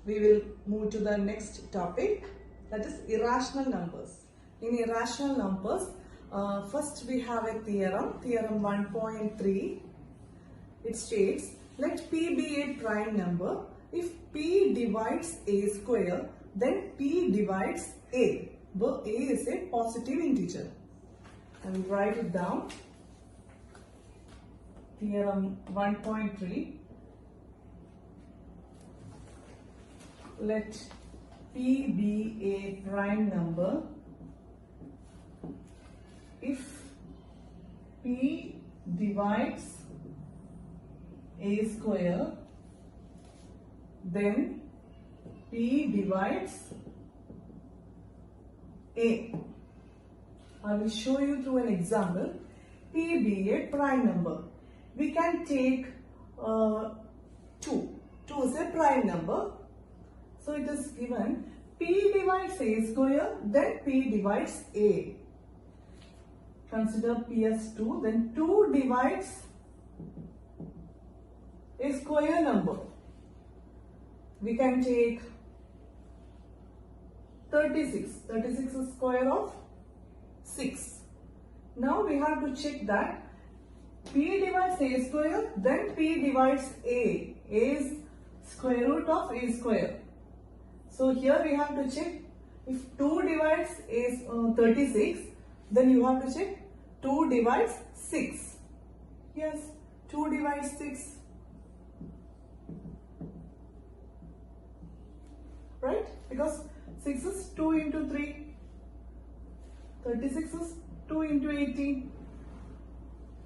we will move to the next topic, that is irrational numbers. In irrational numbers, first we have a theorem 1.3. It states, let P be a prime number if P divides A square, then P divides A, where A is a positive integer. I will write it down. Theorem 1.3. Let P be a prime number if P divides A square, then P divides A. I will show you through an example. P be a prime number. We can take 2. 2 is a prime number. So it is given P divides A square, then P divides A. Consider P as 2, then 2 divides a square number. We can take 36. 36 is square of 6. Now we have to check that P divides A square, then P divides A. A is square root of A square. So here we have to check if 2 divides A 36, then you have to check 2 divides 6. Yes, 2 divides 6. Right? Because 6 is 2 into 3. 36 is 2 into 18.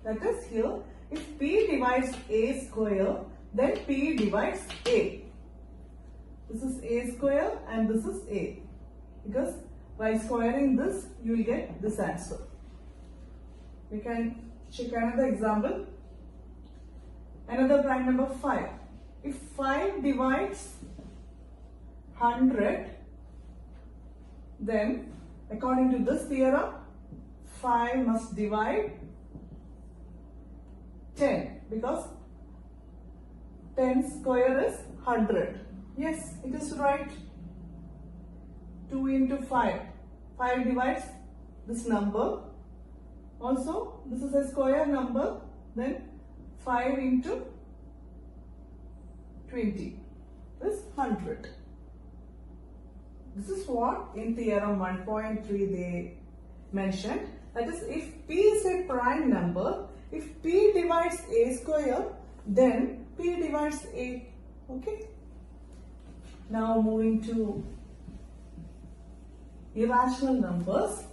That is here, if P divides A square, then P divides A. This is A square and this is A. Because by squaring this, you will get this answer. We can check another example. Another prime number 5. If 5 divides 100, then according to this theorem, 5 must divide 10, because 10 square is 100. Yes, it is right. 2 into 5. 5 divides this number. Also, this is a square number. Then 5 into 20 is 100. This is what in theorem 1.3 they mentioned. That is, if P is a prime number, if P divides A square, then P divides A. Okay. Now moving to irrational numbers.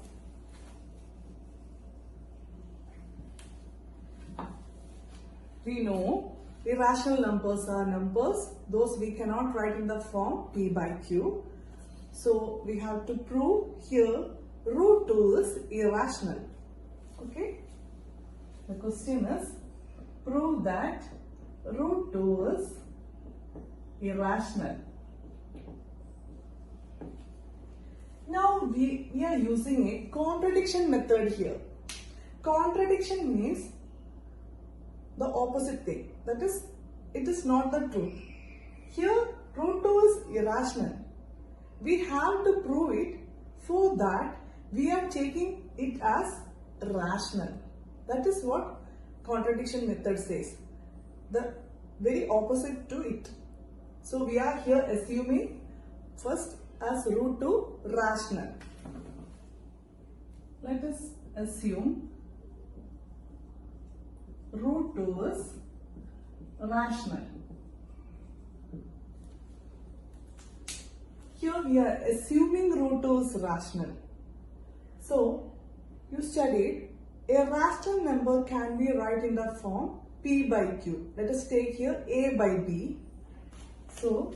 We know irrational numbers are numbers, those we cannot write in the form P by Q. So we have to prove here root 2 is irrational. Okay. The question is, prove that root 2 is irrational. Now we are using a contradiction method here. Contradiction means the opposite thing. That is, it is not the truth. Here root 2 is irrational. We have to prove it. For that, we are taking it as rational. That is what contradiction method says. The very opposite to it. So we are here assuming first as root 2 rational. Let us assume root 2 is rational. Here we are assuming root 2 is rational. So you studied a rational number can be written in the form P by Q. Let us take here A by B. So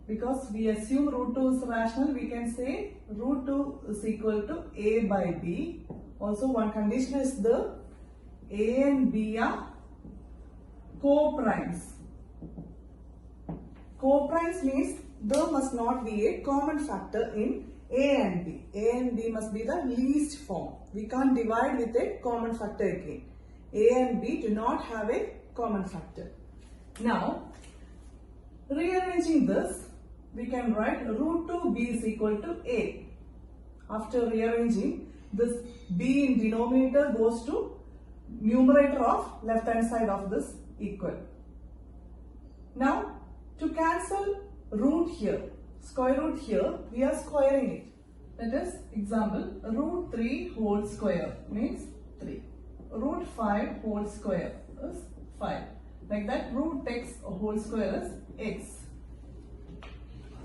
because we assume root 2 is rational, we can say root 2 is equal to A by B. Also one condition is the A and B are co-primes. Co-primes means there must not be a common factor in A and B. A and B must be the least form. We can't divide with a common factor again. A and B do not have a common factor. Now, Rearranging this, we can write root 2b is equal to a. After rearranging, this b in denominator goes to numerator of left hand side of this equal. Now, to cancel root here, square root here, we are squaring it. That is, example, root 3 whole square means 3. Root 5 whole square is 5. Like that, root x whole square is x.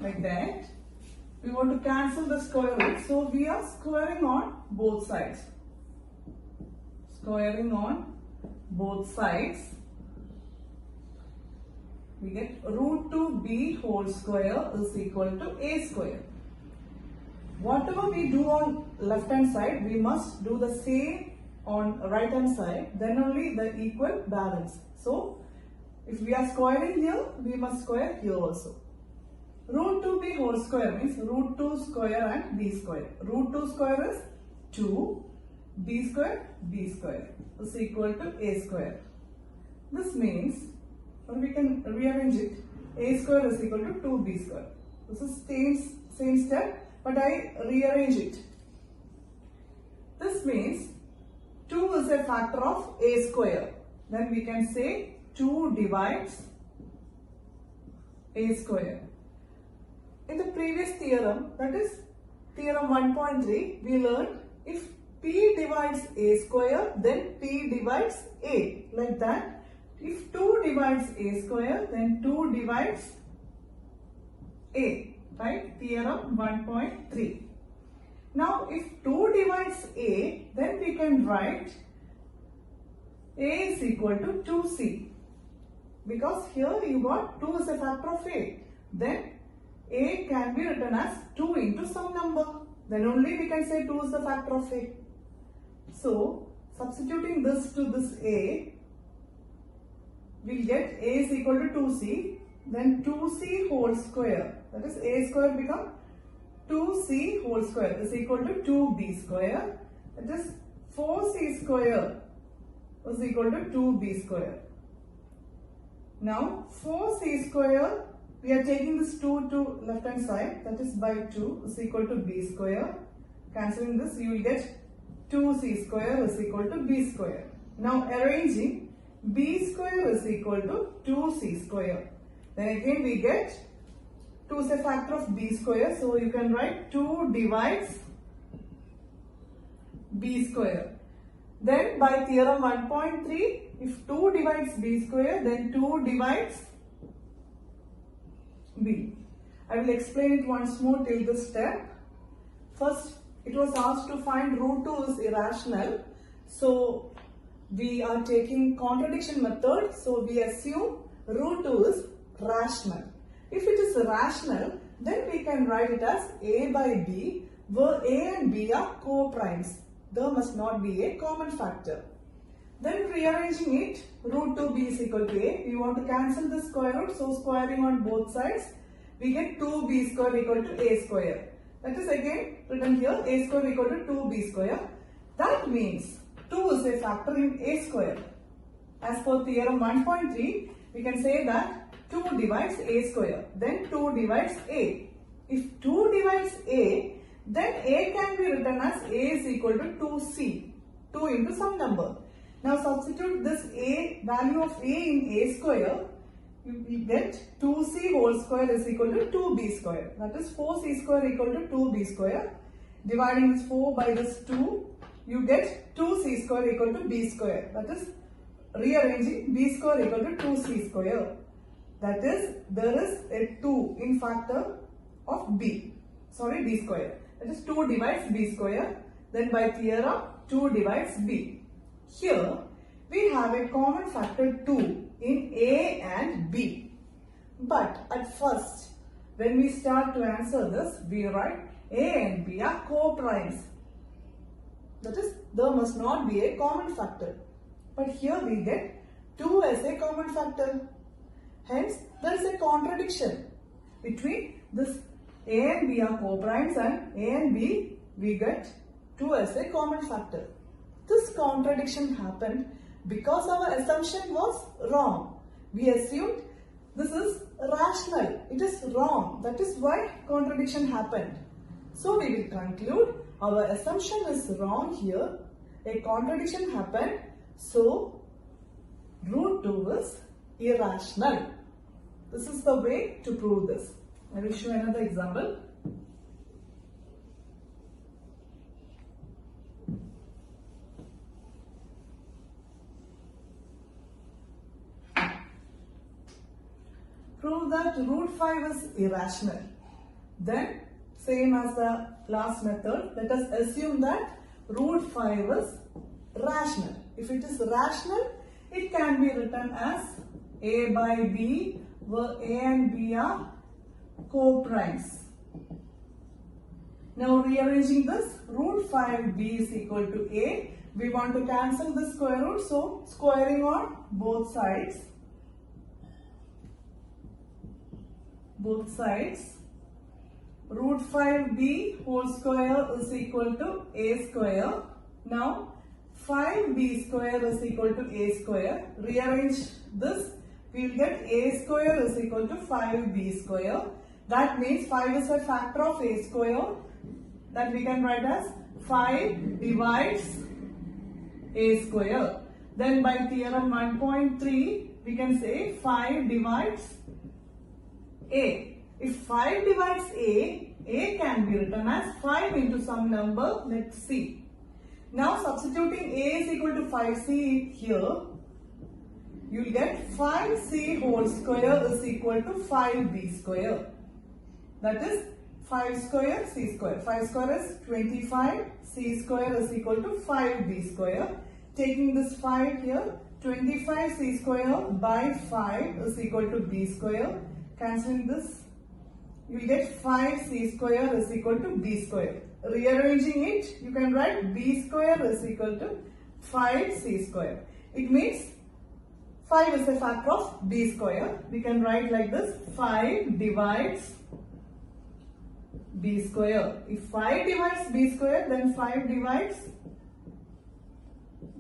Like that, we want to cancel the square root, so we are squaring on both sides. Squaring on both sides, we get root 2b whole square is equal to a square. Whatever we do on left hand side, we must do the same on right hand side, then only the equal balance. So, if we are squaring here, we must square here also. Root 2b whole square means root 2 square and b square. Root 2 square is 2, b square is equal to a square. This means, or we can rearrange it, a square is equal to 2b square. This is same step, but I rearrange it. This means 2 is a factor of a square. Then we can say 2 divides a square. In the previous theorem, that is theorem 1.3, we learned if p divides a square, then p divides a. Like that, if 2 divides a square, then 2 divides a. Right? Theorem 1.3. Now, if 2 divides a, then we can write a is equal to 2c. Because here you got 2 is a factor of a. Then a can be written as 2 into some number. Then only we can say 2 is the factor of a. So, substituting this to this a, we'll get a is equal to 2c. Then 2c whole square, that is a square become 2c whole square is equal to 2b square. That is 4c square is equal to 2b square. Now 4c square, we are taking this 2 to left hand side, that is by 2 is equal to b square. Cancelling this, you will get 2c square is equal to b square. Now arranging, b square is equal to 2c square. Then again we get 2 is a factor of b square, so you can write 2 divides b square. Then by theorem 1.3, if 2 divides b square, then 2 divides b. I will explain it once more till this step. First, it was asked to find root 2 is irrational. So, we are taking contradiction method. So, we assume root 2 is rational. If it is rational, then we can write it as a by b, where a and b are co-primes. There must not be a common factor. Then rearranging it, root 2b is equal to a. We want to cancel the square root, so squaring on both sides, we get 2b square equal to a square. That is again written here, a square equal to 2b square. That means 2 is a factor in a square. As per theorem 1.3, we can say that 2 divides a square, then 2 divides a. If 2 divides a, then a can be written as a is equal to 2c, 2 into some number. Now substitute this a, value of a in a square, you get 2c whole square is equal to 2b square. That is 4c square equal to 2b square. Dividing this 4 by this 2, you get 2c square equal to b square. That is rearranging b square equal to 2c square. That is, there is a 2 in factor of b. Sorry, b square. That is 2 divides b square. Then by theorem, 2 divides b. Here, we have a common factor 2 in a and b. But at first, when we start to answer this, we write a and b are co-primes. That is, there must not be a common factor. But here we get 2 as a common factor. Hence, there is a contradiction between this a and b are co-primes and a and b we get 2 as a common factor. This contradiction happened because our assumption was wrong. We assumed this is rational. it is wrong. That is why contradiction happened. So we will conclude our assumption is wrong here. A contradiction happened. So root 2 is irrational. This is the way to prove this. I will show another example. Prove that root 5 is irrational. Then, same as the last method, let us assume that root 5 is rational. If it is rational, it can be written as a by b, where a and b are co-primes. Now rearranging this, root 5b is equal to a. We want to cancel the square root, so squaring on both sides. Root 5b whole square is equal to a square. Now 5b square is equal to a square. Rearrange this, we will get a square is equal to 5b square. That means 5 is a factor of a square. That we can write as 5 divides a square. Then by theorem 1.3 we can say 5 divides a. If 5 divides a can be written as 5 into some number, let's see. Now substituting a is equal to 5c here, you will get 5c whole square is equal to 5b square. That is 5 square c square. 5 square is 25, c square is equal to 5b square. Taking this 5 here, 25c square by 5 is equal to b square. Cancelling this, you will get 5c square is equal to b square. Rearranging it, you can write b square is equal to 5c square. It means 5 is a factor of b square. We can write like this, 5 divides b square. If 5 divides b square, then 5 divides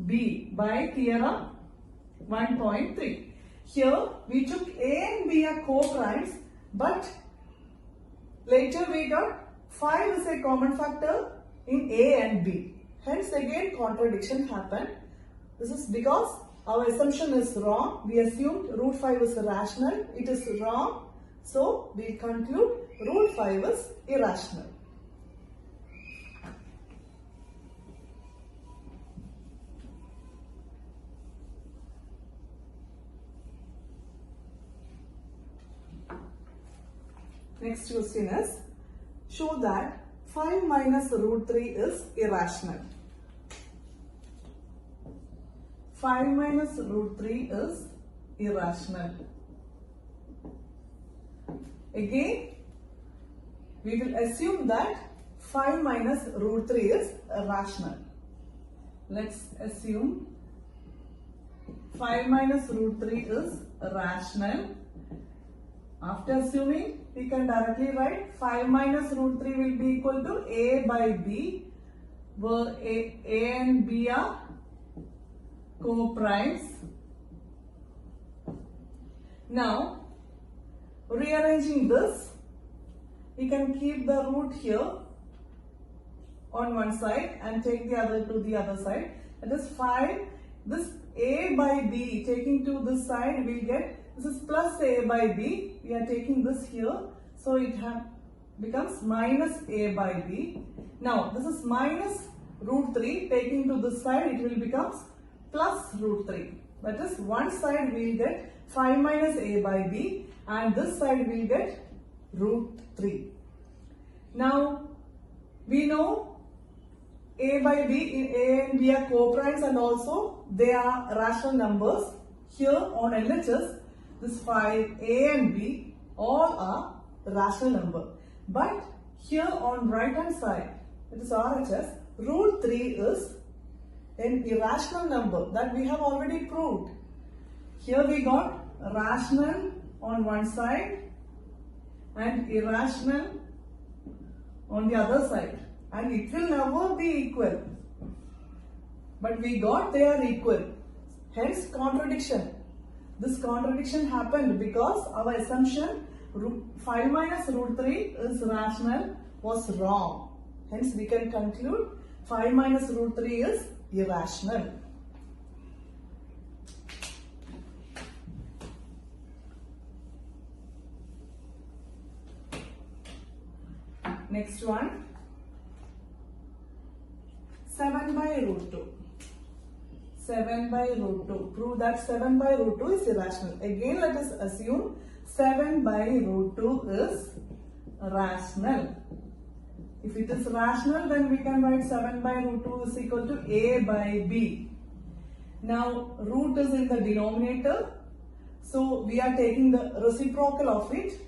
b by theorem 1.3. Here we took a and b are co-primes, but later we got 5 is a common factor in a and b. Hence again contradiction happened. This is because our assumption is wrong. We assumed root 5 is rational. It is wrong. So we conclude root 5 is irrational. Next question is, show that 5 minus root 3 is irrational. 5 minus root 3 is irrational. Again, we will assume that 5 minus root 3 is rational. Let's assume 5 minus root 3 is rational. After assuming, we can directly write 5 minus root 3 will be equal to a by b, where a and b are co-primes. Now, rearranging this, we can keep the root here on one side and take the other to the other side. That is 5. This a by b taking to this side, we will get, this is plus a by b. We are taking this here. So it becomes minus a by b. Now this is minus root 3. Taking to this side, it will become plus root 3. That is one side we will get 5 minus a by b and this side we will get root 3. Now we know a by b, a and b are co-primes and also they are rational numbers. Here on LHS, this 5, a and b all are rational number. But here on right hand side, it is RHS, root 3 is an irrational number that we have already proved. Here we got rational on one side and irrational on the other side, and it will never be equal. But we got they are equal. Hence contradiction. This contradiction happened because our assumption 5 minus root 3 is rational was wrong. Hence we can conclude 5 minus root 3 is irrational. Next one, 7 by root 2. 7 by root 2. Prove that 7 by root 2 is irrational. Again, let us assume 7 by root 2 is rational. If it is rational, then we can write 7 by root 2 is equal to a by b. Now, root is in the denominator. So, we are taking the reciprocal of it.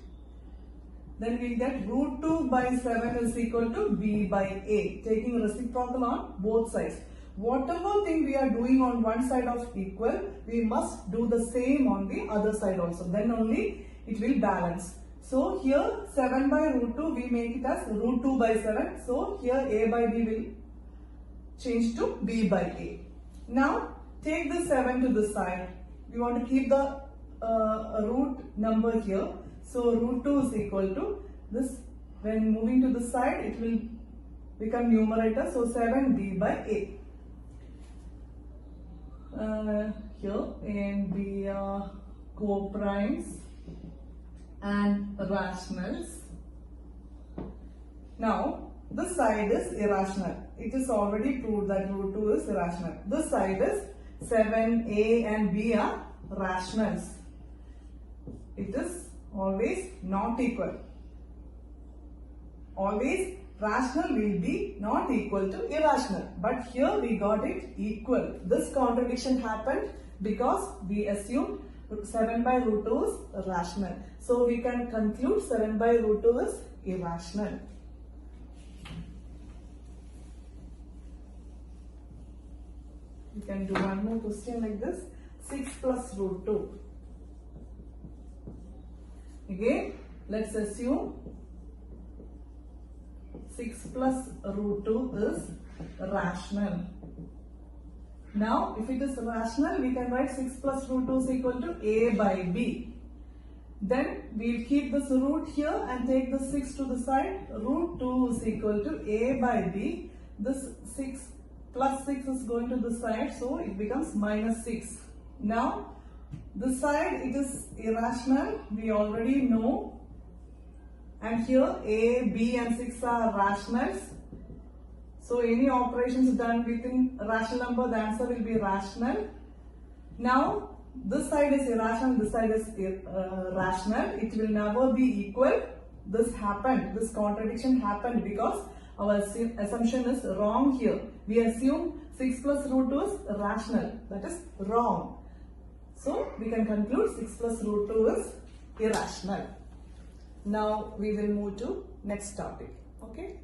Then we get root 2 by 7 is equal to b by a. Taking reciprocal on both sides. Whatever thing we are doing on one side of equal, we must do the same on the other side also. Then only it will balance. So here 7 by root 2, we make it as root 2 by 7. So here a by b will change to b by a. Now take the 7 to the side. We want to keep the root number here. So root 2 is equal to this. When moving to the side, it will become numerator. So 7b by a. Here a and b are co-primes and rationals. Now this side is irrational. It is already proved that root 2 is irrational. This side is 7a and b are rationals. It is always not equal. Always rational will be not equal to irrational. But here we got it equal. This contradiction happened because we assumed 7 by root 2 is rational. So we can conclude 7 by root 2 is irrational. We can do one more question like this. 6 plus root 2. Again, let's assume 6 plus root 2 is rational. Now, if it is rational, we can write 6 plus root 2 is equal to a by b. Then, we will keep this root here and take the 6 to the side. Root 2 is equal to a by b. This 6 plus 6 is going to the side, so it becomes minus 6. Now, this side it is irrational, we already know. And here a, b and 6 are rationals. So any operations done within rational number, the answer will be rational. Now this side is irrational, this side is rational. It will never be equal. This happened, this contradiction happened because our assumption is wrong here. We assume 6 plus root 2 is rational. That is wrong. So we can conclude 6 plus root 2 is irrational. Now we will move to next topic. Okay.